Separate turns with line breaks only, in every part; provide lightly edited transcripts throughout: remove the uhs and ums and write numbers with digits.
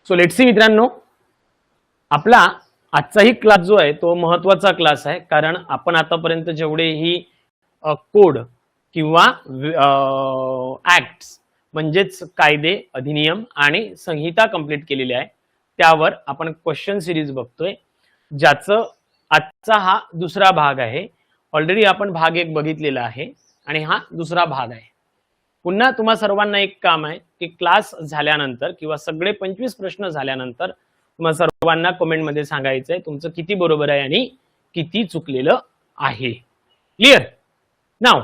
So let's see मित्रांनो, आपला आजचाही class जो आहे तो महत्वाचा क्लास आहे, कारण आपण आतापर्यंत जेवढेही कोड किंवा ऍक्ट्स म्हणजेच कायदे, अधिनियम आणि संहिता कंप्लीट केलेली आहे, त्यावर आपण क्वेश्चन सिरीज बघतोय, ज्याचं आजचा हा दुसरा भाग आहे. ऑलरेडी आपण भाग 1 बघितलेला आहे आणि हा दुसरा भाग आहे. पुन्हा तुम्हा सर्वांना एक काम आहे की क्लास झाल्यानंतर किंवा सगळे 25 प्रश्न झाल्यानंतर तुम्हा सर्वांना कमेंट मध्ये सांगायचंय तुमचं किती बरोबर आहे आणि किती चुकलेलं आहे. क्लिअर? नाव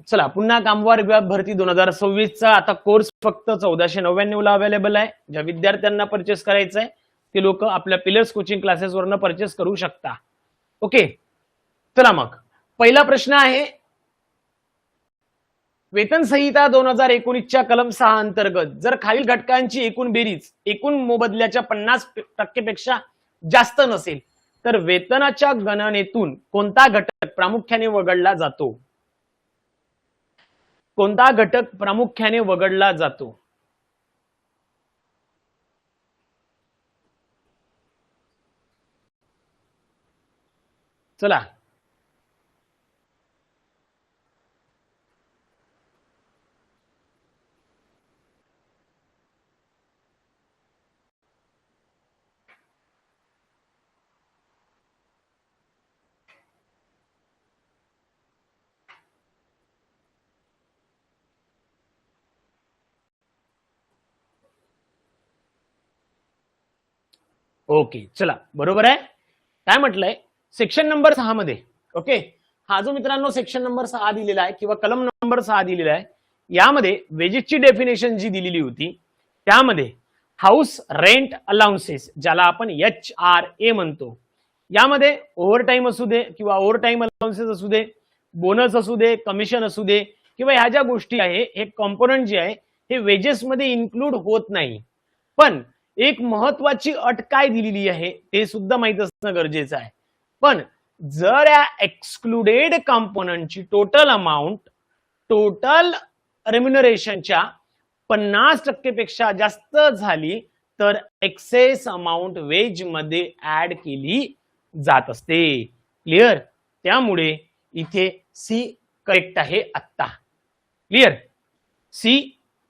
चला, पुन्हा कामगार विभाग भरती 2026 चा आता कोर्स फक्त 1499 ला अवेलेबल आहे. ज्या विद्यार्थ्यांना परचेस करायचं आहे ते लोक आपल्या पिलर्स कोचिंग क्लासेस वरनं परचेस करू शकता. ओके, चला मग पहिला प्रश्न आहे, वेतन संहिता 2019 च्या कलम 6 अंतर्गत जर खालील घटकांची एकूण बेरीज एकूण मोबदल्याच्या 50% पेक्षा जास्त नसेल तर वेतनाच्या गणनेतून कोणता घटक प्रामुख्याने वगळला जातो? कोणता घटक प्रामुख्याने वगळला जातो? चला, ओके, चला बरोबर आहे. काय म्हटलंय सेक्शन नंबर 6 मध्ये. ओके, हा जो मित्रांनो सेक्शन नंबर 6 दिलेला आहे किंवा कलम नंबर 6 दिलेला आहे, यामध्ये वेजेसची डेफिनेशन जी दिलेली होती त्यामध्ये हाऊस रेंट अलाउन्सेस ज्याला आपण HRA म्हणतो, यामध्ये ओव्हर टाइम असू दे किंवा ओव्हर टाइम अलाउन्सेस असू दे, बोनस असू दे, कमिशन असू दे किंवा ह्या ज्या गोष्टी आहे हे कॉम्पोनंट जे आहे हे वेजेस मध्ये इन्क्लूड होत नाही. पण एक महत्वाची अट काय दिलेली आहे ते सुद्धा माहित असणं गरजेचं आहे. पण जर या एक्सक्लुडेड कंपोनंटची टोटल अमाऊंट टोटल रेम्युनरेशनच्या 50% पेक्षा जास्त झाली तर एक्सेस अमाऊंट वेज मध्ये ऍड केली जात असते. क्लिअर? त्यामुळे इथे सी करेक्ट आहे. आत्ता क्लिअर? सी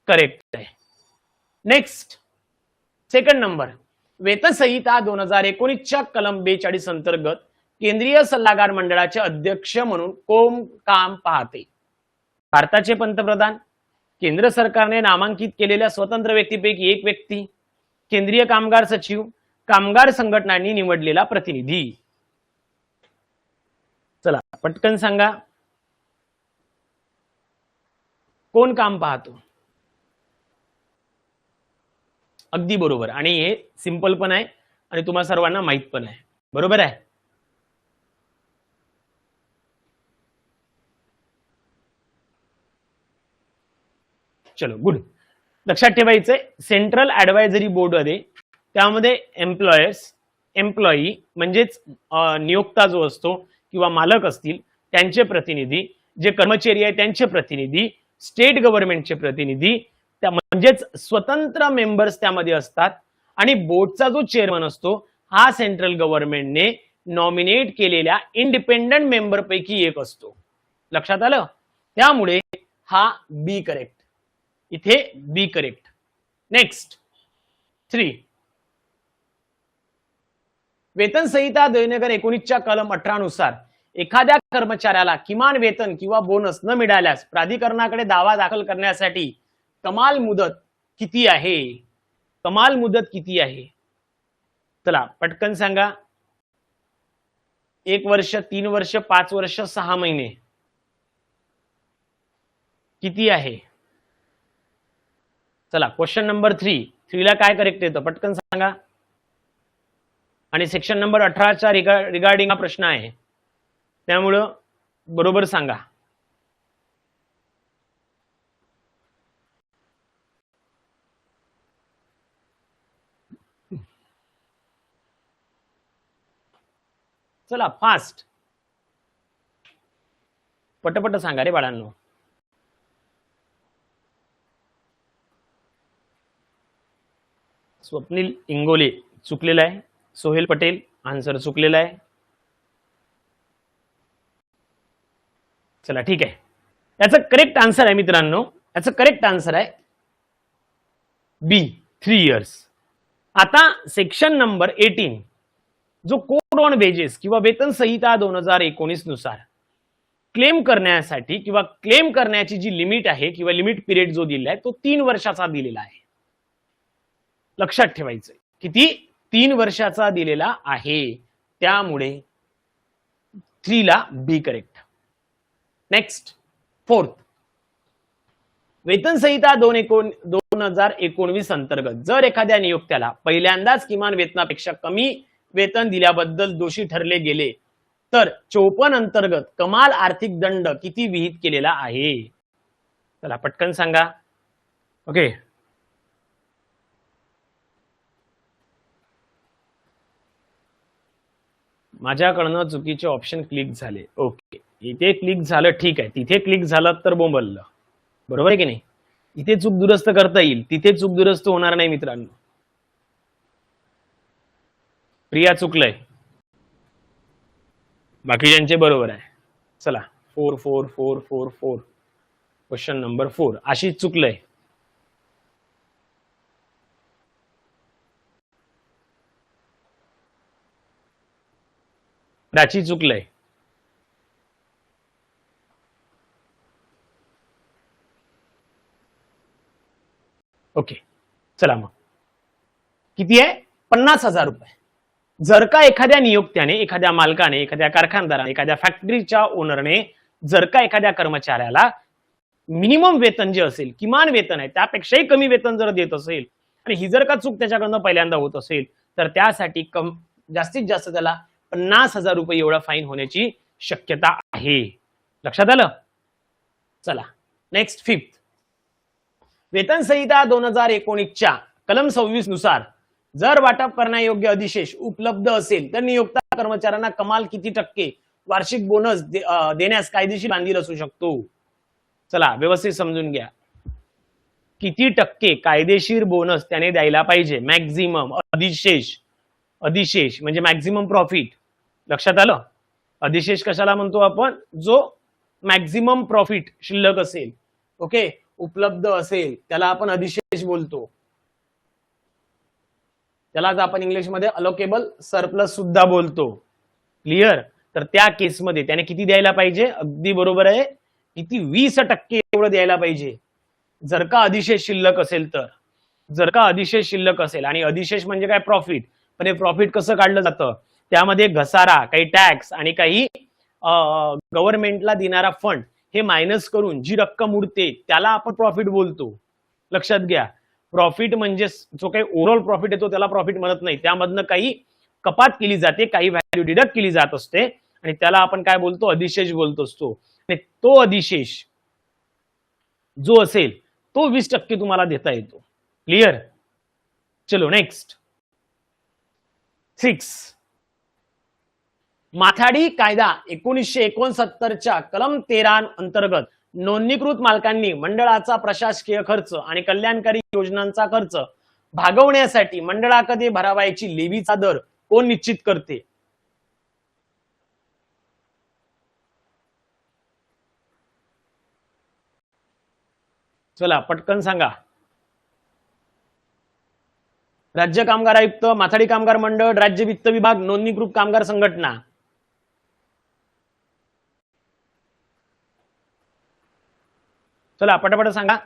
करेक्ट आहे. नेक्स्ट, सेकंड नंबर, वेतन संहिता 2019 च्या कलम 42 अंतर्गत केंद्रीय सल्लागार मंडळाचे अध्यक्ष म्हणून कोण काम पाहते? भारताचे पंतप्रधान, केंद्र सरकारने नामांकित केलेल्या स्वतंत्र व्यक्तीपैकी एक व्यक्ती, केंद्रीय कामगार सचिव, कामगार संघटनांनी निवडलेला प्रतिनिधी. चला पटकन सांगा, कोण काम पाहतो? अगदी बरोबर, आणि हे सिंपल पण आहे आणि तुम्हा सर्वांना माहित पण आहे. बरोबर आहे. चलो गुड. लक्षात ठेवायचंय सेंट्रल ऍडवायझरी बोर्ड मध्ये त्यामध्ये एम्प्लॉई म्हणजेच नियोक्ता जो असतो किंवा मालक असतील त्यांचे प्रतिनिधी, जे कर्मचारी आहे त्यांचे प्रतिनिधी, स्टेट गव्हर्नमेंटचे प्रतिनिधी, त्या म्हणजेच स्वतंत्र मेंबर्स त्यामध्ये असतात, आणि बोर्डचा जो चेअरमन असतो हा सेंट्रल गव्हर्नमेंटने नॉमिनेट केलेल्या इंडिपेंडंट मेंबर पैकी एक असतो. लक्षात आलं? त्यामुळे हा बी करेक्ट, इथे बी करेक्ट. नेक्स्ट 3, वेतन संहिता 2019 च्या कलम 18 नुसार एखाद्या कर्मचाऱ्याला किमान वेतन किंवा बोनस न मिळाल्यास प्राधिकरणाकडे दावा दाखल करण्यासाठी कमाल मुदत किती आहे? कमाल मुदत किती आहे? चला पटकन सांगा. 1 वर्ष, 3 वर्ष, 5 वर्ष, 6 महिने, किती आहे? चला क्वेश्चन नंबर 3 ला काय करेक्ट येतं पटकन सांगा. आणि सेक्शन नंबर 18 च्या रिगार्डिंग हा प्रश्न आहे, त्यामुळं बरोबर सांगा. चला फास्ट पटपट सांगा रे बाळांनो. स्वप्नील इंगोले चुकलेला आहे. सोहेल पटेल आन्सर चुकलेला आहे. चला ठीक आहे. याचं करेक्ट आन्सर आहे मित्रांनो, याचं करेक्ट आन्सर आहे बी 3 इयर्स. आता सेक्शन नंबर 18 जो कोड ऑन वेजेस किंवा वेतन संहिता 2019 नुसार क्लेम करण्यासाठी किंवा क्लेम करण्याची जी लिमिट आहे किंवा लिमिट पिरियड जो दिलेला आहे तो 3 वर्षाचा दिलेला आहे. लक्षात ठेवायचं किती 3 वर्षाचा दिलेला आहे, त्यामुळे 3 ला बी करेक्ट. नेक्स्ट 4th वेतन संहिता 2019 अंतर्गत जर एखाद्या नियोक्त्याला पहिल्यांदाच किमान वेतनापेक्षा कमी वेतन दिल्याबद्दल दोषी ठरले गेले तर 54 अंतर्गत कमाल आर्थिक दंड किती विहित केलेला आहे? चला पटकन सांगा. ओके, माझ्याकडनं चुकीचे ऑप्शन क्लिक झाले. ओके, इथे क्लिक झालं ठीक आहे, तिथे क्लिक झालं तर बोंबललं. बरोबर आहे की नाही? इथे चूक दुरुस्त करता येईल, तिथे चूक दुरुस्त होणार नाही मित्रांनो. प्रिया चुकलंय, बाकीच्यांचे बरोबर आहे. चला 4 4 4 4 4 क्वेश्चन नंबर 4 आशिष चुकलंय. प्राची चुकलंय. ओके चला मग किती आहे? 50,000 रुपये. जर का एखाद्या नियोक्त्याने, एखाद्या मालकाने, एखाद्या कारखानदाराने, एखाद्या फॅक्टरीच्या ओनरने जर का एखाद्या कर्मचाऱ्याला मिनिमम वेतन जे असेल, किमान वेतन आहे त्यापेक्षाही कमी वेतन जर देत असेल आणि ही जर का चूक त्याच्याकडनं पहिल्यांदा होत असेल तर त्यासाठी जास्तीत जास्त त्याला 50,000 रुपये एवढा फाईन होण्याची शक्यता आहे. लक्षात आलं? चला नेक्स्ट 5th वेतन संहिता 2019च्या कलम 26 नुसार जर वाटप करण्यायोग्य अधिशेष उपलब्ध असेल तर नियोक्ता कर्मचाऱ्यांना कमाल किती टक्के वार्षिक बोनस देण्यास कायदेशीर बांधील असू शकतो? चला व्यवस्थित समजून घ्या. किती टक्के कायदेशीर बोनस त्याने द्यायला पाहिजे? मॅक्झिमम. अधिशेष, अधिशेष म्हणजे मॅक्झिमम प्रॉफिट. लक्षात आलं? अधिशेष कशाला म्हणतो आपण? जो मॅक्झिमम प्रॉफिट शिल्लक असेल, ओके, उपलब्ध असेल त्याला आपण अधिशेष बोलतो. त्यालाच आपण इंग्लिशमध्ये अलोकेबल सरप्लस सुद्धा बोलतो. क्लिअर? तर त्या केसमध्ये त्याने किती द्यायला पाहिजे? अगदी बरोबर आहे, किती 20% एवढं द्यायला पाहिजे जर का अधिशेष शिल्लक असेल तर. जर का अधिशेष शिल्लक असेल, आणि अधिशेष म्हणजे काय? प्रॉफिट. पण हे प्रॉफिट कसं काढलं जातं? त्यामध्ये घसारा, काही टॅक्स आणि काही गव्हर्नमेंटला देणारा फंड हे मायनस करून जी रक्कम उरते त्याला आपण प्रॉफिट बोलतो. लक्षात घ्या. प्रॉफिट म्हणजे जो काही ओव्हरऑल प्रॉफिट येतो त्याला प्रॉफिट म्हणत नाही, त्यामधनं काही कपात केली जाते, काही व्हॅल्यू डिडक्ट केली जात असते आणि त्याला आपण काय बोलतो? अधिशेष बोलतो असतो. आणि तो अधिशेष जो असेल तो 20% तुम्हाला देता येतो. क्लिअर? चलो नेक्स्ट 6 माथाडी कायदा 1969च्या कलम 13 अंतर्गत नोंदणीकृत मालकांनी मंडळाचा प्रशासकीय खर्च आणि कल्याणकारी योजनांचा खर्च भागवण्यासाठी मंडळाकडे भरावयाची लेवीचा दर कोण निश्चित करते? चला पटकन सांगा. राज्य कामगार आयुक्त, माथाडी कामगार मंडळ, राज्य वित्त विभाग, नोंदणीकृत कामगार संघटना. चला पटापट सांगा.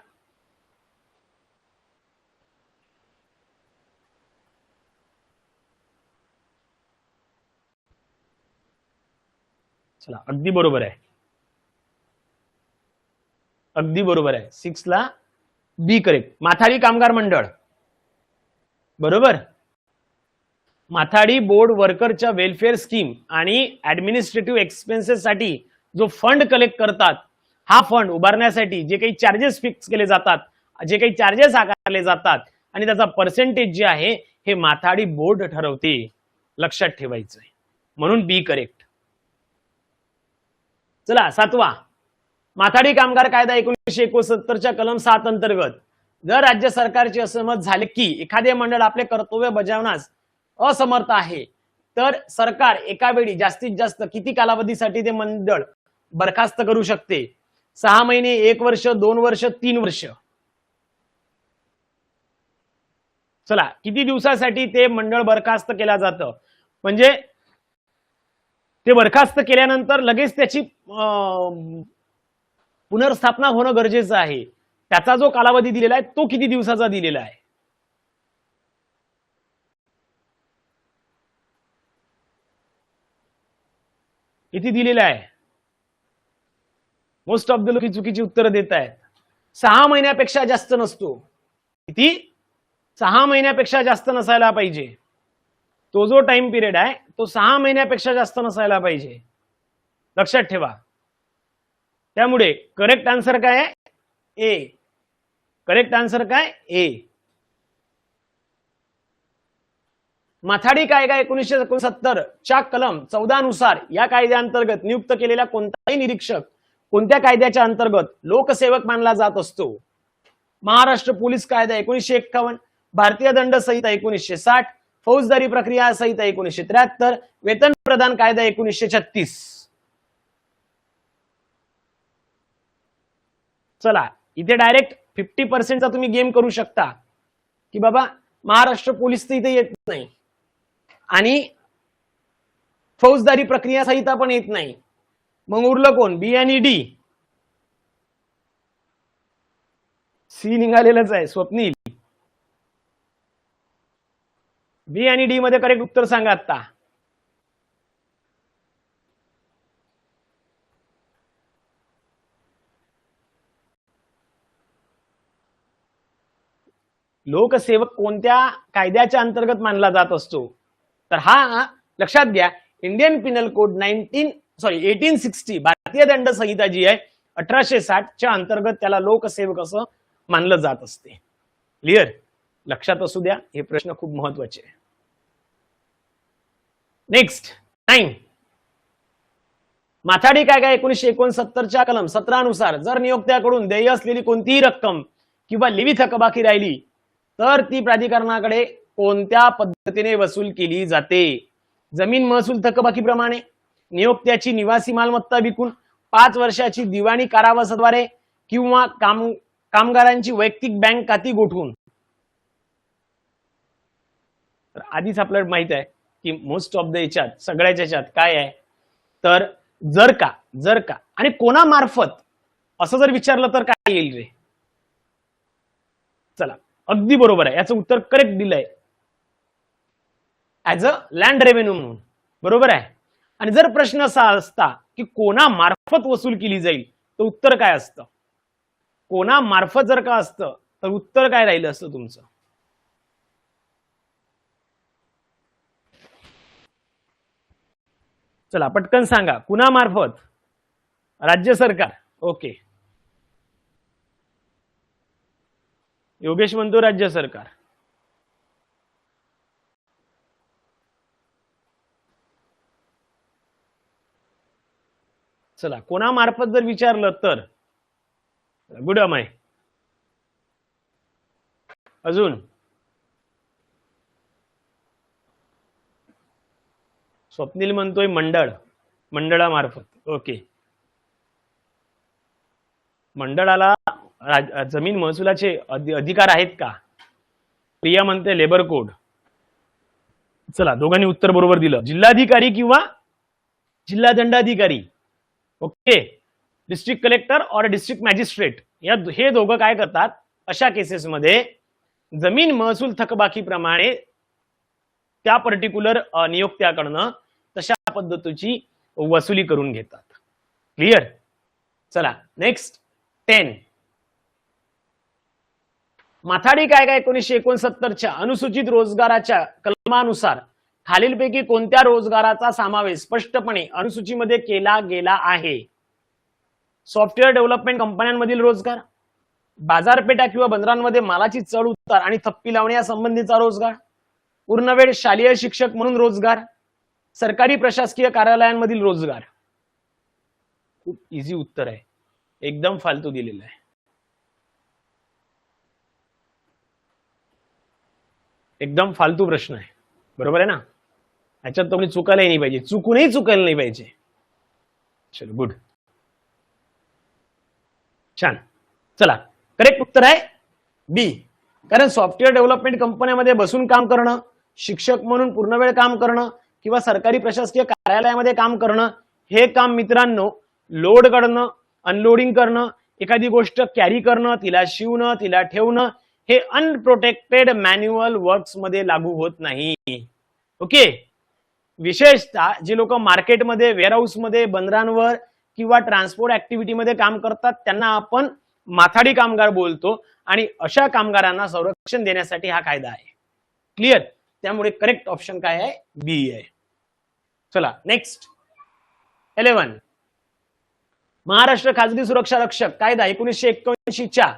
चला अगदी बरोबर आहे, अगदी बरोबर आहे. 6 ला बी करेक्ट. माथाडी कामगार मंडळ बरोबर. माथाडी बोर्ड वर्करच्या वेलफेअर स्कीम आणि ऍडमिनिस्ट्रेटिव्ह एक्सपेन्सेस साठी जो फंड कलेक्ट करतात, हा फंड उभारण्यासाठी जे काही चार्जेस फिक्स केले जातात, जे काही चार्जेस आकारले जातात आणि त्याचा पर्सेंटेज जे आहे हे माथाडी बोर्ड ठरवते. लक्षात ठेवायचं आहे, म्हणून बी करेक्ट. चला 7वा माथाडी कामगार कायदा 1969च्या कलम 7 अंतर्गत जर राज्य सरकारचे असमत झाले की एखादे मंडळ आपले कर्तव्य बजावण्यास असमर्थ आहे तर सरकार एका वेळी जास्तीत जास्त किती कालावधीसाठी ते मंडळ बरखास्त करू शकते? 6 महिने, 1 वर्ष, 2 वर्ष, 3 वर्ष. चला, किती दिवसासाठी ते मंडळ बरखास्त केलं जातं? म्हणजे ते बरखास्त केल्यानंतर लगेच त्याची पुनर्स्थापना होणं गरजेचं आहे. त्याचा जो कालावधी दिलेला आहे तो किती दिवसाचा दिलेला आहे? किती दिलेला आहे? मोस्ट ऑफ द लोक चुकीची उत्तर देत आहेत. 6 महिन्यापेक्षा जास्त नसतो. किती? 6 महिन्यापेक्षा जास्त नसायला पाहिजे. तो जो टाइम पिरियड आहे तो 6 महिन्यापेक्षा जास्त नसायला पाहिजे. लक्षात ठेवा. त्यामुळे करेक्ट आन्सर काय आहे? ए. करेक्ट आन्सर काय? ए. माथाडी कायदा 1969 च्या कलम 14 नुसार या कायद्याअंतर्गत नियुक्त केलेला कोणताही निरीक्षक कोणत्या कायद्याच्या अंतर्गत लोकसेवक मानला जात असतो? महाराष्ट्र पोलीस कायदा 1951, भारतीय दंड संहिता 1960, फौजदारी प्रक्रिया संहिता 1973, वेतन प्रदान कायदा 1936. चला, इथे डायरेक्ट 50% चा तुम्ही गेम करू शकता की बाबा महाराष्ट्र पोलीस तर इथे येत नाही आणि फौजदारी प्रक्रिया संहिता पण येत नाही. मग उरलं कोण? बी आणि डी. सी निघालेलंच आहे. स्वप्नील, बी आणि डी मध्ये करेक्ट उत्तर सांगा आता. लोकसेवक कोणत्या कायद्याच्या अंतर्गत मानला जात असतो? तर हा लक्षात घ्या, इंडियन पिनल कोड 1860 भारतीय दंड संहिता जी आहे 1860 च्या अंतर्गत त्याला लोकसेवक असं मानलं जात असते. क्लिअर? लक्षात असू द्या, हे प्रश्न खूप महत्वाचे आहे. नेक्स्ट 9. माथाडी कायदा 1969 च्या कलम 17 नुसार जर नियोक्त्याकडून देय असलेली कोणतीही रक्कम किंवा लेवी थकबाकी राहिली तर ती प्राधिकरणाकडे कोणत्या पद्धतीने वसूल केली जाते? जमीन महसूल थकबाकीप्रमाणे, नियोक्त्याची निवासी मालमत्ता विकून, 5 वर्षाची दिवाणी कारावासाद्वारे किंवा कामगारांची वैयक्तिक बँक खाती गोठवून. तर आधीच आपल्याला माहित आहे की मोस्ट ऑफ द याच्यात सगळ्याच्या याच्यात काय आहे तर जर का आणि कोणामार्फत असं जर विचारलं तर काय येईल रे? चला, अगदी बरोबर आहे. याचं उत्तर करेक्ट दिलंय. ऍज अ लँड रेव्हेन्यू म्हणून. बरोबर आहे. आणि जर प्रश्न असा असता की कोणामार्फत वसूल केली जाईल तर उत्तर काय असतं? कोणामार्फत जर का असतं तर उत्तर काय राहिलं असतं तुमचं? चला पटकन सांगा. कुणामार्फत? राज्य सरकार. ओके, योगेश म्हणतो राज्य सरकार. चला, कोणामार्फत जर विचारलं तर गुड अमाय. अजून स्वप्नील म्हणतोय मंडळामार्फत. ओके, मंडळाला जमीन महसुलाचे अधिकार आहेत का? प्रिया म्हणते लेबर कोड. चला, दोघांनी उत्तर बरोबर दिलं. जिल्हाधिकारी किंवा जिल्हा दंडाधिकारी. ओके, डिस्ट्रिक्ट कलेक्टर और डिस्ट्रिक्ट मॅजिस्ट्रेट हे दोघं काय करतात अशा केसेसमध्ये जमीन महसूल थकबाकीप्रमाणे त्या पर्टिक्युलर नियोक्त्याकडनं तशा पद्धतीची वसुली करून घेतात. क्लिअर? चला नेक्स्ट 10. माथाडी कायदा 1969 च्या अनुसूचित रोजगाराच्या कलमानुसार खालीलपैकी कोणत्या रोजगाराचा समावेश स्पष्टपणे अनुसूचीमध्ये केला गेला आहे? सॉफ्टवेअर डेव्हलपमेंट कंपन्यांमधील रोजगार, बाजारपेठा किंवा बंदरांमध्ये मालाची चढ उतार आणि थप्पी लावणे यासंबंधीचा रोजगार, पूर्णवेळ शालेय शिक्षक म्हणून रोजगार, सरकारी प्रशासकीय कार्यालयांमधील रोजगार. खूप इझी उत्तर आहे, एकदम फालतू दिलेलं आहे. एकदम फालतू प्रश्न आहे, बरोबर आहे ना? याच्यात तुम्ही चुकायला नाही पाहिजे, चुकूनही चुकायला नाही पाहिजे. चलो गुड, छान. चला, करेक्ट उत्तर आहे बी. कारण सॉफ्टवेअर डेव्हलपमेंट कंपन्यामध्ये बसून काम करणं, शिक्षक म्हणून पूर्ण वेळ काम करणं किंवा सरकारी प्रशासकीय कार्यालयामध्ये काम करणं, हे काम मित्रांनो लोड करणं, अनलोडिंग करणं, एखादी गोष्ट कॅरी करणं, तिला शिवणं, तिला ठेवणं, हे अनप्रोटेक्टेड मॅन्युअल वर्क्स मध्ये लागू होत नाही. ओके. विशेषतः जे लोक मार्केटमध्ये, वेअरहाऊस मध्ये, बंदरांवर किंवा ट्रान्सपोर्ट ऍक्टिव्हिटीमध्ये काम करतात त्यांना आपण माथाडी कामगार बोलतो आणि अशा कामगारांना संरक्षण देण्यासाठी हा कायदा आहे. क्लिअर? त्यामुळे करेक्ट ऑप्शन काय आहे? बी आहे. चला नेक्स्ट 11. महाराष्ट्र खाजगी सुरक्षा रक्षक कायदा 1981च्या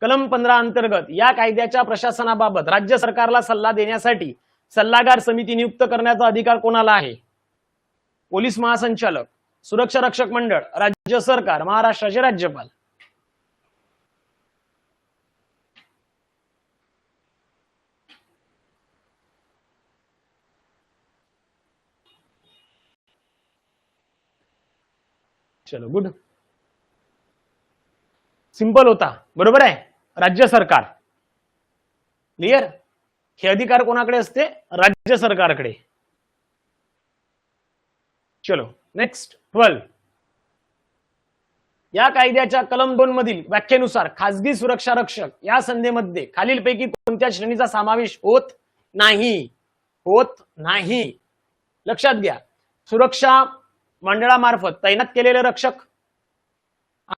कलम 15 अंतर्गत या कायद्याच्या प्रशासनाबाबत राज्य सरकारला सल्ला देण्यासाठी सल्लागार समिती नियुक्त करण्याचा अधिकार कोणाला आहे? पोलीस महासंचालक, सुरक्षा रक्षक मंडळ, राज्य सरकार, महाराष्ट्राचे राज्यपाल. चलो गुड, सिंपल होता, बरोबर आहे, राज्य सरकार. क्लिअर? हे अधिकार कोणाकडे असते? राज्य सरकारकडे. चलो नेक्स्ट 12. या कायद्याच्या कलम 2 मधील व्याख्येनुसार खासगी सुरक्षा रक्षक या संधीमध्ये खालीलपैकी कोणत्या श्रेणीचा समावेश होत नाही? होत नाही. लक्षात घ्या, सुरक्षा मंडळामार्फत तैनात केलेले रक्षक,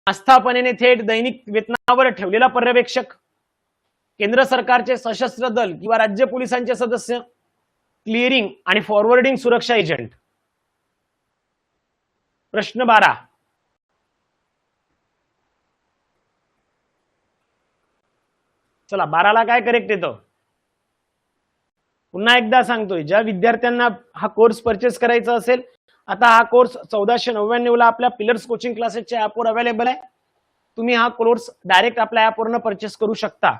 आस्थापनेने थेट दैनिक वेतनावर ठेवलेला पर्यवेक्षक, केंद्र सरकारचे सशस्त्र दल किंवा राज्य पोलिसांचे सदस्य, क्लिअरिंग आणि फॉरवर्डिंग सुरक्षा एजंट. प्रश्न 12. चला 12ला काय करेक्ट येतं? पुन्हा एकदा सांगतोय, ज्या विद्यार्थ्यांना हा कोर्स परचेस करायचा असेल, आता हा कोर्स 1499 ला आपल्या पिलर्स कोचिंग क्लासेसच्या ऍपवर अवेलेबल आहे. तुम्ही हा कोर्स डायरेक्ट आपल्या ऍपवरनं परचेस करू शकता.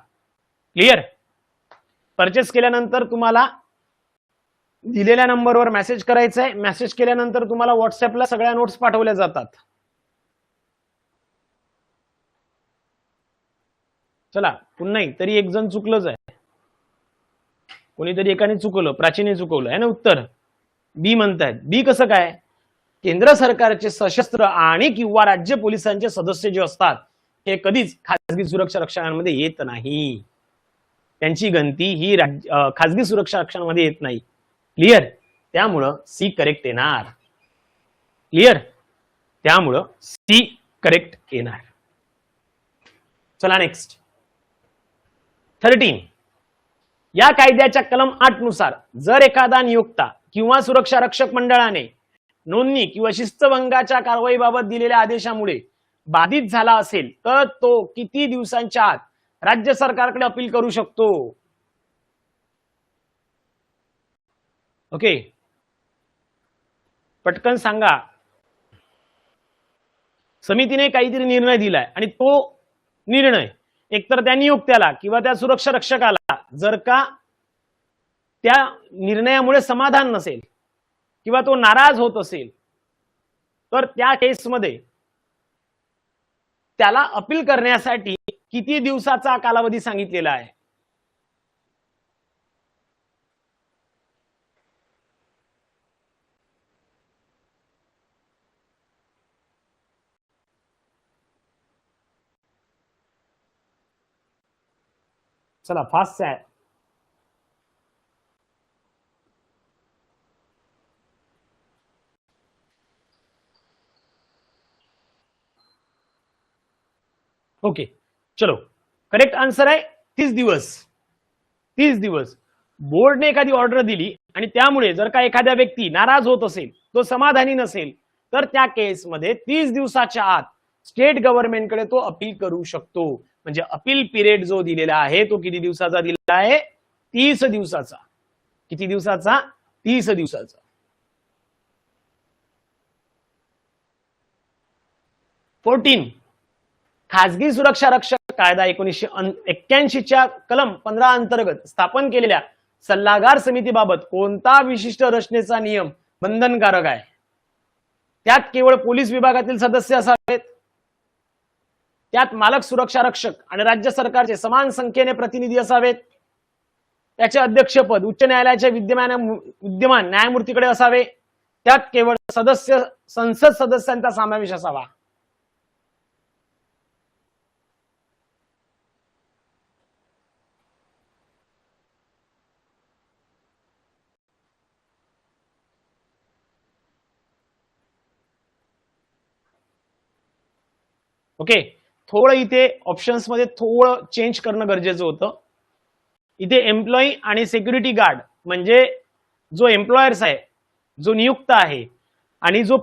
क्लिअर? परचेस केल्यानंतर तुम्हाला दिलेल्या नंबरवर मेसेज करायचा आहे. मेसेज केल्यानंतर तुम्हाला व्हॉट्सअपला सगळ्या नोट्स पाठवल्या जातात. चला पुन्हा तरी एक जण चुकलंच आहे, कोणीतरी एकाने चुकवलं, प्राचीने चुकवलं आहे ना. उत्तर बी म्हणतायत. बी कसं काय? केंद्र सरकारचे सशस्त्र आणि किंवा राज्य पोलिसांचे सदस्य जे असतात हे कधीच खासगी सुरक्षा रक्षकांमध्ये येत नाही. त्यांची गणती ही खासगी सुरक्षा रक्षकांमध्ये येत नाही. क्लिअर? त्यामुळं सी करेक्ट येणार. क्लिअर? त्यामुळं सी करेक्ट येणार. चला नेक्स्ट 13. या कायद्याच्या कलम 8 नुसार जर एखादा नियोक्ता किंवा सुरक्षा रक्षक मंडळाने नोंदणी किंवा शिस्तभंगाच्या कारवाईबाबत दिलेल्या आदेशामुळे बाधित झाला असेल तर तो किती दिवसांच्या आत राज्य सरकारकडे अपील करू शकतो? ओके, पटकन सांगा. समितीने काहीतरी निर्णय दिलाय आणि तो निर्णय एकतर त्या नियुक्त्याला किंवा त्या सुरक्षा रक्षकाला जर का त्या निर्णयामुळे समाधान नसेल किंवा तो नाराज होत असेल तर त्या केसमध्ये त्याला अपील करण्यासाठी किती दिवसाचा कालावधी सांगितलेला आहे? चला फास्ट आहे. ओके चलो, करेक्ट आन्सर आहे 30 दिवस. 30 दिवस. बोर्डने एखादी ऑर्डर दिली आणि त्यामुळे जर का एखाद्या व्यक्ती नाराज होत असेल, तो समाधानी नसेल, तर त्या केसमध्ये 30 दिवसाच्या आत स्टेट गव्हर्नमेंटकडे तो अपील करू शकतो. म्हणजे अपील पिरियड जो दिलेला आहे तो किती दिवसाचा दिलेला आहे? 30 दिवसाचा. किती दिवसाचा? 30 दिवसाचा. 14. खासगी सुरक्षा रक्षक कायदा 1981च्या कलम 15 अंतर्गत स्थापन केलेल्या सल्लागार समितीबाबत कोणता विशिष्ट रचनेचा नियम बंधनकारक आहे? त्यात केवळ पोलीस विभागातील सदस्य असावेत, त्यात मालक सुरक्षा रक्षक आणि राज्य सरकारचे समान संख्येने प्रतिनिधी असावेत, त्याचे अध्यक्षपद उच्च न्यायालयाच्या विद्यमान न्यायमूर्तीकडे असावे, त्यात केवळ संसद सदस्यांचा समावेश असावा. ओके, थोडं इथे ऑप्शन्स मध्ये थोडं चेंज करणं गरजेचं होतं. इथे एम्प्लॉई आणि सिक्युरिटी गार्ड म्हणजे जो एम्प्लॉयर्स आहे, जो नियुक्त आहे आणि जो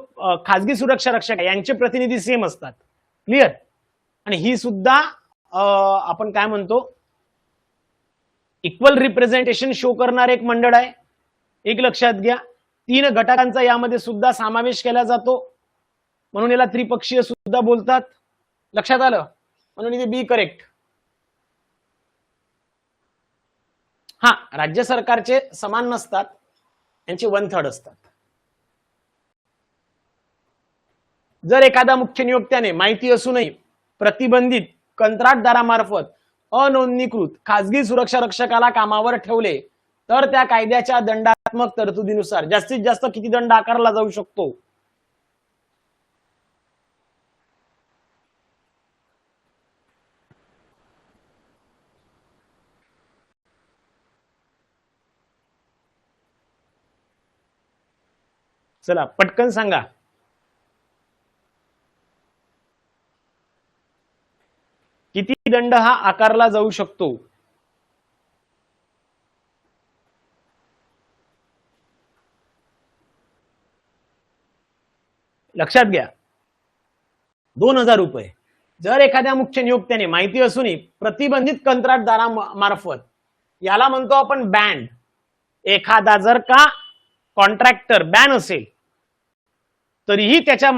खासगी सुरक्षा रक्षक आहे यांचे प्रतिनिधी सेम असतात. क्लिअर? आणि ही सुद्धा आपण काय म्हणतो, इक्वल रिप्रेझेंटेशन शो करणार एक मंडळ आहे. एक लक्षात घ्या, 3 घटकांचा यामध्ये सुद्धा समावेश केला जातो, म्हणून याला त्रिपक्षीय सुद्धा बोलतात. लक्षात आलं? म्हणून इथे बी करेक्ट. हा, राज्य सरकारचे समान नसतात, यांचे 1/3 असतात. जर एखाद्या मुख्य नियोक्त्याने माहिती असूनही प्रतिबंधित कंत्राटदारामार्फत अनोंदणीकृत खासगी सुरक्षा रक्षकाला कामावर ठेवले तर त्या कायद्याच्या दंडात्मक तरतुदीनुसार जास्तीत जास्त किती दंड आकारला जाऊ शकतो? चला पटकन सांगा. किती दंड हा आकारला जाऊ शकतो? लक्षात घ्या, 2000 रुपये. जर एखाद्या मुख्य नियोक्त्याने माहिती असूनही प्रतिबंधित कंत्राटदारामार्फत, याला म्हणतो आपण बँड, एखादा जर का कॉन्ट्रॅक्टर बॅन असेल तरीही त्याच्या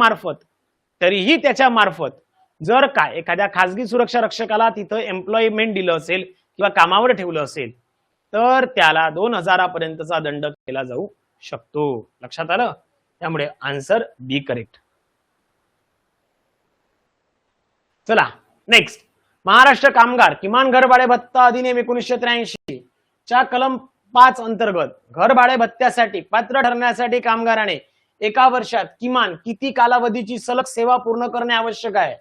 मार्फत जर का एखाद्या खासगी सुरक्षा रक्षकाला तिथं एम्प्लॉयमेंट दिलं असेल किंवा कामावर ठेवलं असेल तर त्याला 2000 पर्यंतचा दंड केला जाऊ शकतो. लक्षात आलं? त्यामुळे आन्सर बी करेक्ट. चला नेक्स्ट, महाराष्ट्र कामगार किमान घरभाडे भत्ता अधिनियम 1983 च्या कलम 5 अंतर्गत घरभाडे भत्त्यासाठी पात्र ठरण्यासाठी कामगाराने एका वर्षात किमान किती कालावधीची सलग सेवा पूर्ण करणे आवश्यक आहे?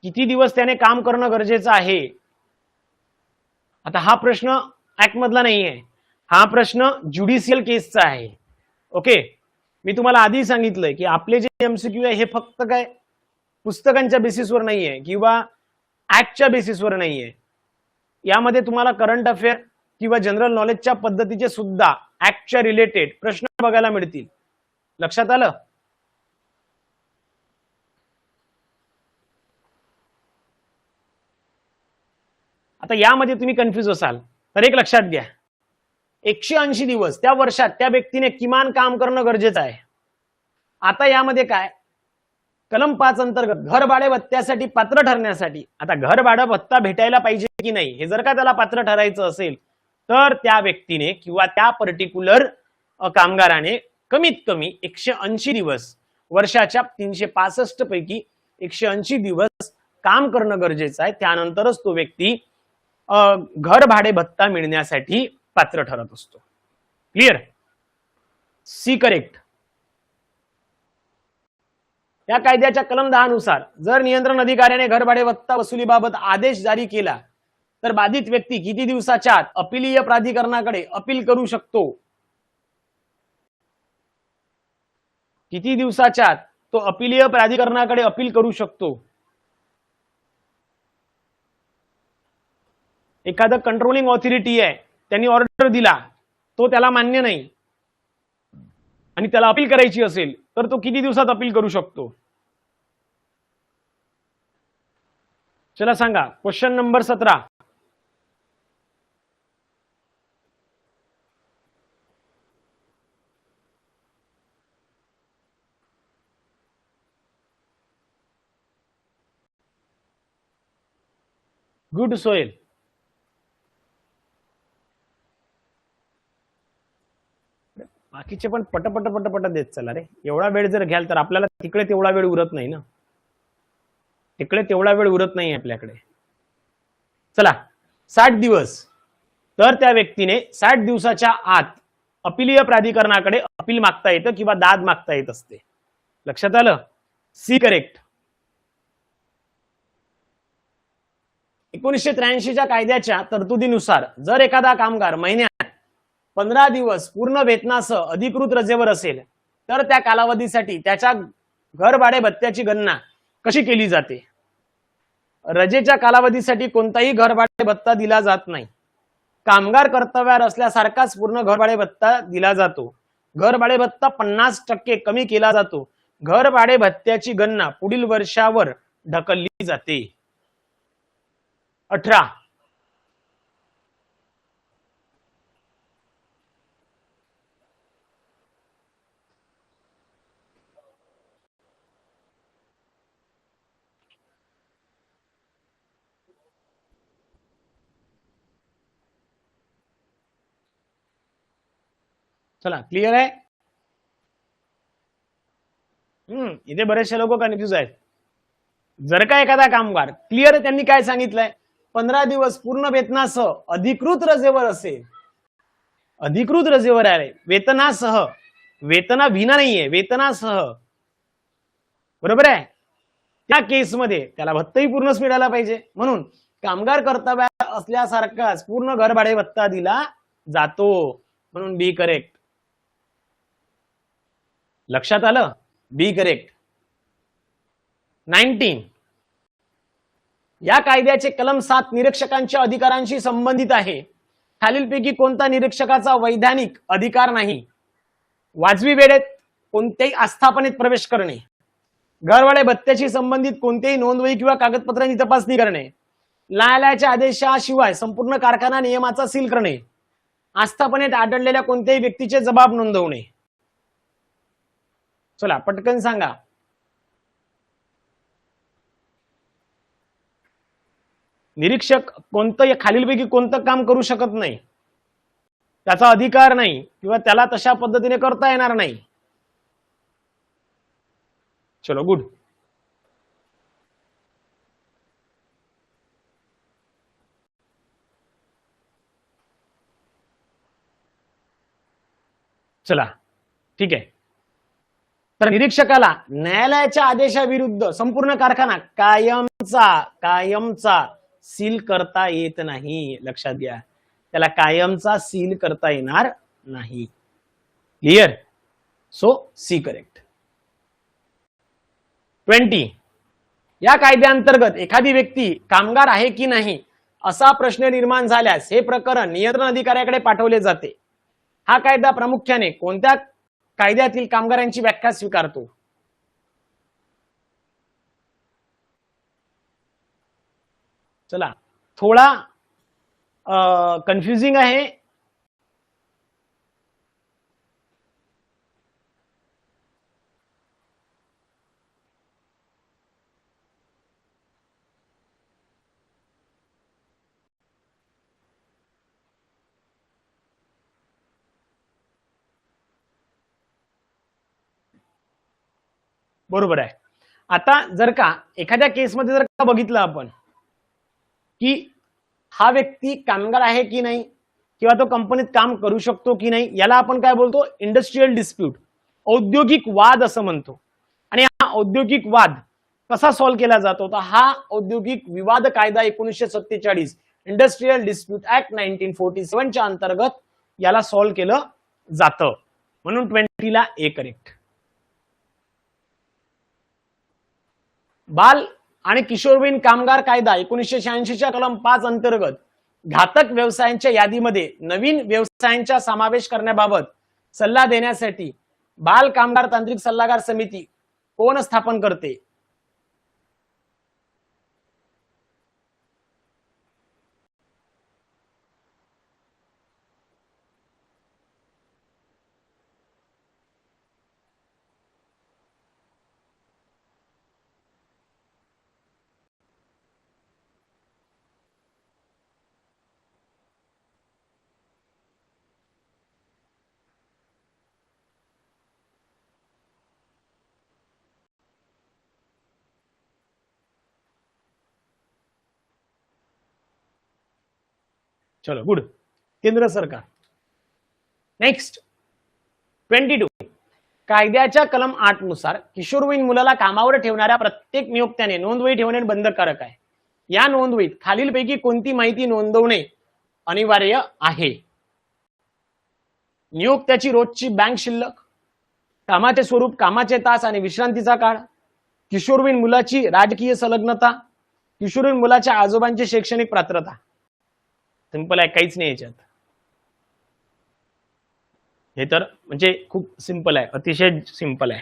किती दिवस त्याने काम करणं गरजेचं आहे? आता हा प्रश्न ऍक्ट मधला नाहीये, हा प्रश्न ज्युडिशियल केसचा आहे. ओके, मी तुम्हाला आधी सांगितलंय की आपले जे एमसीक्यू आहे हे फक्त काय पुस्तकांच्या बेसिसवर नाहीये किंवा ऍक्टच्या बेसिसवर नाहीये. यामध्ये तुम्हाला करंट अफेअर किंवा जनरल नॉलेजच्या पद्धतीचे सुद्धा ऍक्टच्या रिलेटेड प्रश्न बघायला मिळतील. लक्षात आलं? आता यामध्ये तुम्ही कन्फ्युज असाल तर एक लक्षात घ्या, 180 दिवस त्या वर्षात त्या व्यक्तीने किमान काम करणं गरजेचं आहे. आता यामध्ये काय, कलम 5 अंतर्गत घरभाडे भत्त्यासाठी पात्र ठरण्यासाठी, आता घरभाडा भत्ता भेटायला पाहिजे की नाही हे जर का त्याला पात्र ठरायचं असेल तर त्या व्यक्तीने किंवा त्या पर्टिक्युलर कामगाराने कमीत कमी 180 दिवस, वर्षाच्या 365 पैकी 180 दिवस काम करणं गरजेचं आहे. त्यानंतरच तो व्यक्ती घरभाडे भत्ता मिळण्यासाठी पात्र ठरत असतो. क्लिअर? C correct. या कायद्याच्या कलम 10 नुसार जर नियंत्रण अधिकाऱ्याने घरभाडे भत्ता वसुलीबाबत आदेश जारी केला तर बाधित व्यक्ती किती दिवसाच्या आत अपीलीय प्राधिकरणाकडे अपील करू शकतो? किती दिवसाच्या आत तो अपीलीय प्राधिकरणाकडे अपील करू शकतो? एखादं कंट्रोलिंग ऑथॉरिटी आहे, त्यांनी ऑर्डर दिला, तो त्याला मान्य नाही आणि त्याला अपील करायची असेल तर तो किती दिवसात अपील करू शकतो? चला सांगा. Question number 17. गुड सोहेल. बाकीचे पण पटपट पटपट देत चला रे. एवढा वेळ जर घ्याल तर आपल्याला तिकडे तेवढा वेळ उरत नाही ना, तिकडे तेवढा वेळ उरत नाही आपल्याकडे. चला 60 दिवस, तर त्या व्यक्तीने 60 दिवसाच्या आत अपीलीय प्राधिकरणाकडे अपील मागता येतं किंवा दाद मागता येत असते. लक्षात आलं? C correct. 1983च्या कायद्याच्या तरतुदीनुसार जर एखादा कामगार महिन्यात 15 दिवस पूर्ण वेतनासह अधिकृत रजेवर असेल तर त्या कालावधीसाठी त्याच्या घरभाडे भत्त्याची गणना कशी केली जाते? रजेच्या कालावधीसाठी कोणताही घरभाडे भत्ता दिला जात नाही. कामगार कर्तव्यावर असल्यासारखाच पूर्ण घरभाडे भत्ता दिला जातो. घरभाडे भत्ता 50% कमी केला जातो. घरभाडे भत्त्याची गणना पुढील वर्षावर ढकलली जाते. 18. चला क्लिअर आहे? इथे बरेचसे लोक कन्फ्युज आहेत. जर का एखादा कामगार क्लिअर त्यांनी काय सांगितलंय, 15 दिवस पूर्ण वेतनासह अधिकृत रजेवर असेल, अधिकृत रजेवर आहे, वेतनासह, वेतना विना नाहीये, वेतनासह, बरोबर आहे. त्या केसमध्ये त्याला भत्ताही पूर्णच मिळाला पाहिजे. म्हणून कामगार कर्तव्यात असल्यासारखाच पूर्ण घरभाडे भत्ता दिला जातो. म्हणून बी करेक्ट. लक्षात आलं? बी करेक्ट. 19. या कायद्याचे कलम 7 निरीक्षकांच्या अधिकारांशी संबंधित आहे. खालीलपैकी कोणता निरीक्षकाचा वैधानिक अधिकार नाही? वाजवी वेळेत कोणत्याही आस्थापनेत प्रवेश करणे, घरभाडे भत्त्याशी संबंधित कोणत्याही नोंदवही किंवा कागदपत्रांची तपासणी करणे, न्यायालयाच्या आदेशाशिवाय संपूर्ण कारखाना नियमाचा सील करणे, आस्थापनेत आढळलेल्या कोणत्याही व्यक्तीचे जबाब नोंदवणे. चला पटकन सांगा. निरीक्षक कोणतं खालीलपैकी कोणतं काम करू शकत नाही, त्याचा अधिकार नाही किंवा त्याला तशा पद्धतीने करता येणार नाही? चलो गुड. चला ठीक आहे. तर निरीक्षकाला न्यायालयाच्या आदेशाविरुद्ध संपूर्ण कारखाना कायमचा सील करता येत नाही. लक्षात घ्या, त्याला कायमचा सील करता येणार नाही. क्लिअर? So C correct. 20. या कायद्याअंतर्गत एखादी व्यक्ती कामगार आहे की नाही असा प्रश्न निर्माण झाल्यास हे प्रकरण नियंत्रण अधिकाऱ्याकडे पाठवले जाते. हा कायदा प्रामुख्याने कोणत्या कायद्यातील कामगारांची व्याख्या स्वीकारतो? चला थोडा कन्फ्युजिंग आहे. बरोबर आहे. आता जर का एखाद्या केसमध्ये जर का बघितलं आपण की हा व्यक्ती कामगार आहे की नाही किंवा तो कंपनीत काम करू शकतो की नाही, याला आपण काय बोलतो? इंडस्ट्रियल डिस्प्यूट, औद्योगिक वाद असं म्हणतो. आणि हा औद्योगिक वाद कसा सॉल्व्ह केला जातो? तर हा औद्योगिक विवाद कायदा 1947 इंडस्ट्रियल डिस्प्यूट ऍक्ट 1947 च्या अंतर्गत याला सॉल्व्ह केलं जातं. म्हणून 20 ला ए करेक्ट. बाल आणि किशोरवयीन कामगार कायदा 1986च्या कलम 5 अंतर्गत घातक व्यवसायांच्या यादीमध्ये नवीन व्यवसायांचा समावेश करण्याबाबत सल्ला देण्यासाठी बाल कामगार तांत्रिक सल्लागार समिती कोण स्थापन करते? चलो गुड, केंद्र सरकार. नेक्स्ट 22, कायद्याच्या कलम 8 नुसार किशोरवयीन मुलाला कामावर ठेवणाऱ्या प्रत्येक नियोक्त्याने नोंदवही ठेवणे बंधनकारक आहे. या नोंदवहीत खालीलपैकी कोणती माहिती नोंदवणे अनिवार्य आहे? नियोक्त्याची रोजची बँक शिल्लक, कामाचे स्वरूप, कामाचे तास आणि विश्रांतीचा काळ, किशोरवयीन मुलाची राजकीय संलग्नता, किशोरवयीन मुलाच्या आजोबांची शैक्षणिक पात्रता. सिंपल आहे, काहीच नाही याच्यात. हे तर म्हणजे खूप सिंपल आहे, अतिशय सिंपल आहे.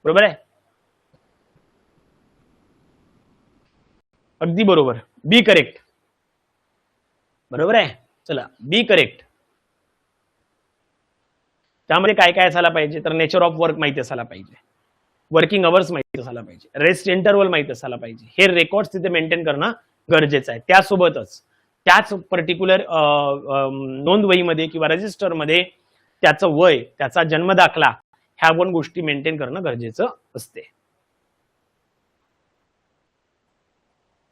बरोबर आहे, अगदी बरोबर. बी करेक्ट. बरोबर आहे. चला बी करेक्ट. त्यामध्ये काय काय असायला पाहिजे? तर नेचर ऑफ वर्क माहिती असायला पाहिजे, वर्किंग अवर्स माहिती असायला पाहिजे, रेस्ट इंटरवल माहिती असायला पाहिजे. हे रेकॉर्ड तिथे मेंटेन करणं गरजेचं आहे. त्यासोबतच त्याच पर्टिक्युलर नोंदवहीमध्ये किंवा रजिस्टरमध्ये त्याचं वय, त्याचा जन्मदाखला, ह्या पण गोष्टी मेंटेन करणं गरजेचं असते.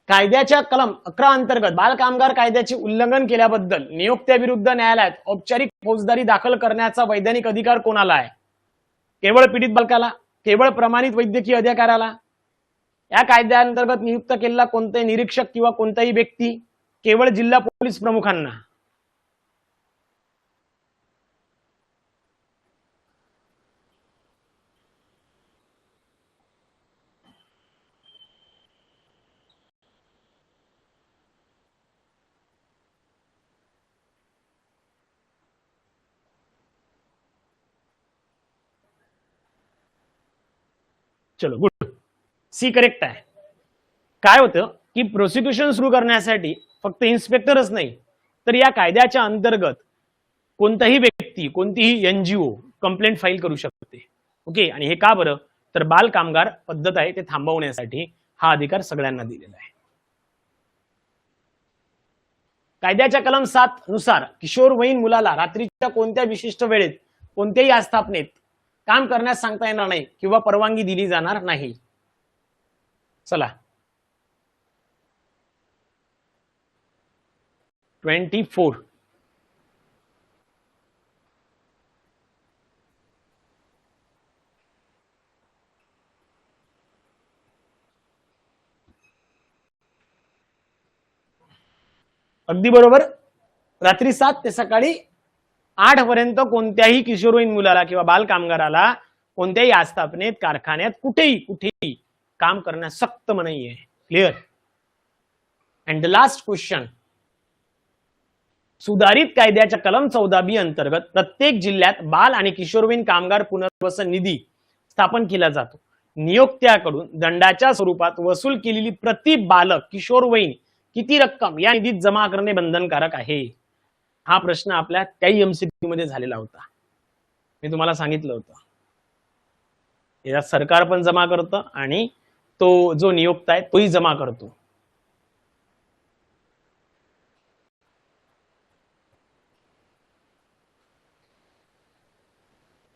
कायद्याच्या कलम 11 अंतर्गत बाल कामगार कायद्याचे उल्लंघन केल्याबद्दल नियोक्त्याविरुद्ध न्यायालयात औपचारिक फौजदारी दाखल करण्याचा वैधानिक अधिकार कोणाला आहे? केवळ पीडित बालकाला, केवळ प्रमाणित वैद्यकीय अधिकाऱ्याला, या कायद्याअंतर्गत नियुक्त केलेला कोणताही निरीक्षक किंवा कोणताही व्यक्ती, केवळ जिल्हा पोलीस प्रमुखांना. चलो गुड, सी करेक्ट आहे. काय होतं की प्रोसिक्युशन सुरू करण्यासाठी फक्त इन्स्पेक्टरच नाही, तर या कायद्याच्या अंतर्गत कोणताही व्यक्ती, कोणतीही एनजीओ कंप्लेंट फाईल करू शकते. ओके, आणि हे का बरं? तर बाल कामगार पद्धत आहे ते थांबवण्यासाठी हा अधिकार सगळ्यांना दिलेला आहे. कायद्याच्या कलम 7 नुसार किशोरवयीन मुलाला रात्रीच्या कोणत्या विशिष्ट वेळेत कोणत्याही आस्थापनेत काम करण्यास सांगता येणार नाही किंवा परवानगी दिली जाणार नाही. चला 24, अगदी बरोबर. रात्री 7 ते सकाळी 8 पर्यंत कोणत्याही किशोरवयीन मुलाला किंवा बाल कामगाराला कोणत्याही आस्थापनेत, कारखान्यात, कुठेही काम करण्यास सक्त मनाई आहे. Clear. And the last question, सुधारित कायद्याच्या कलम 14B अंतर्गत प्रत्येक जिल्ह्यात बाल आणि किशोरवयीन कामगार पुनर्वसन निधी स्थापन केला जातो. नियोक्त्याकडून दंडाच्या स्वरूपात वसूल केलेली प्रति बालक किशोरवयीन किती रक्कम या निधीत जमा करणे बंधनकारक आहे? हा प्रश्न आपल्या त्याही एमसीक्यू मध्ये झालेला होता. मी तुम्हाला सांगितलं होतं, यात सरकार पण जमा करतं आणि तो जो नियोक्ता आहे तोही जमा करतो.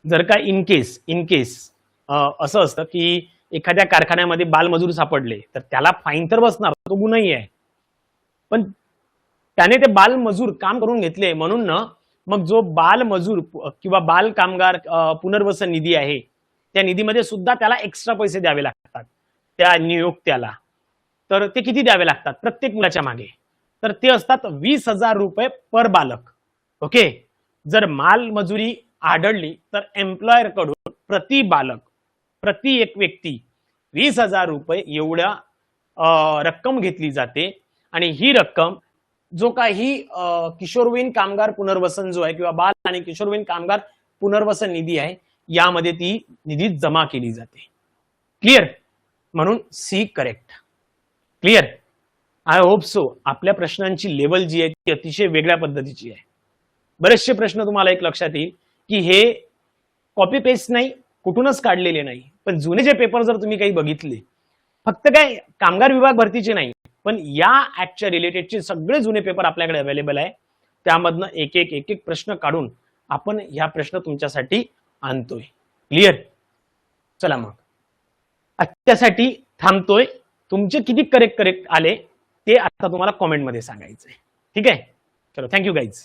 जर का इन केस असं असतं की एखाद्या कारखान्यामध्ये बालमजूर सापडले तर त्याला फाईन तर बसणार, तो गुन्हाही आहे, पण त्याने ते बालमजूर काम करून घेतले म्हणून ना मग जो बालमजूर किंवा बाल कामगार पुनर्वसन निधी आहे त्या निधीमध्ये सुद्धा त्याला एक्स्ट्रा पैसे द्यावे लागतात त्या नियोक्त्याला. तर ते किती द्यावे लागतात प्रत्येक मुलाच्या मागे? तर ते असतात 20,000 रुपये पर बालक. ओके, जर मालमजुरी आढळली तर एम्प्लॉयर कडून प्रति बालक, प्रति एक व्यक्ती 20,000 रुपये एवढ्या रक्कम घेतली जाते. आणि ही रक्कम जो काही किशोरवयीन कामगार पुनर्वसन जो आहे किंवा बाल आणि किशोरवयीन कामगार पुनर्वसन निधी आहे यामध्ये ती निधी जमा केली जाते. क्लिअर. म्हणून C correct. Clear. I hope so आपल्या प्रश्नांची लेवल जी आहे ती अतिशय वेगळ्या पद्धतीची आहे. बरेचसे प्रश्न तुम्हाला एक लक्षात येईल की हे कॉपी पेस्ट नाही, कुठूनच काढलेले नाही, पण जुने जे पेपर जर तुम्ही काही बघितले, फक्त काय कामगार विभाग भरतीचे नाही पण या ऍक्टच्या रिलेटेडचे सगळे जुने पेपर आपल्याकडे अवेलेबल आहे, त्यामधनं एक एक प्रश्न काढून आपण ह्या प्रश्न तुमच्यासाठी आणतोय. क्लिअर. चला मग आजच्यासाठी थांबतोय. तुमचे किती करेक्ट आले ते आता तुम्हाला कॉमेंटमध्ये सांगायचंय. ठीक आहे. चलो थँक्यू गाईज.